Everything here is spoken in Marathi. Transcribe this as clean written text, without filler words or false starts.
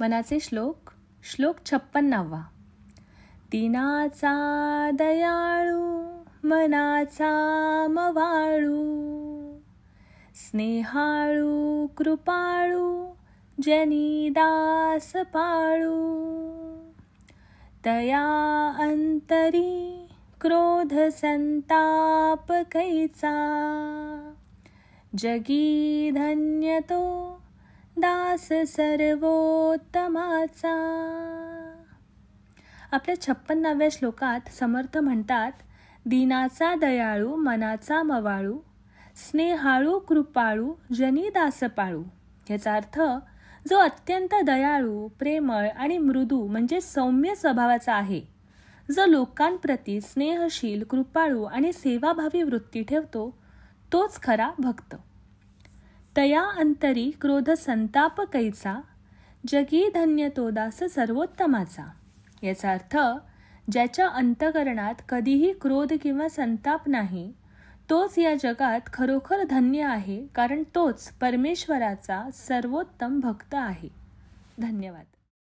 मनाचे श्लोक. श्लोक 56. दीनाचा दयाळू मनाचा मवाळू, स्नेहाळू कृपाळू जनी दास पाळू. तया अंतरी क्रोध संताप कैचा, जगी धन्य तो दास सर्वोत्तमाचा. आपल्या 56व्या श्लोकात समर्थ म्हणतात, दीनाचा दयाळू मनाचा मवाळू, स्नेहाळू कृपाळू जनी दास पाळू. याचा अर्थ, जो अत्यंत दयाळू, प्रेमळ आणि मृदू म्हणजे सौम्य स्वभावाचा आहे, जो लोकांप्रती स्नेहशील, कृपाळू आणि सेवाभावी वृत्ती ठेवतो, तोच खरा भक्त. तया अंतरी क्रोध संताप कैचा, जगी धन्य तो दास सर्वोत्तमाचा. याचा अर्थ, ज्याच्या अंतःकरणात कधीही क्रोध किंवा संताप नाही, तोच या जगात खरोखर धन्य आहे, कारण तोच परमेश्वराचा सर्वोत्तम भक्त आहे. धन्यवाद.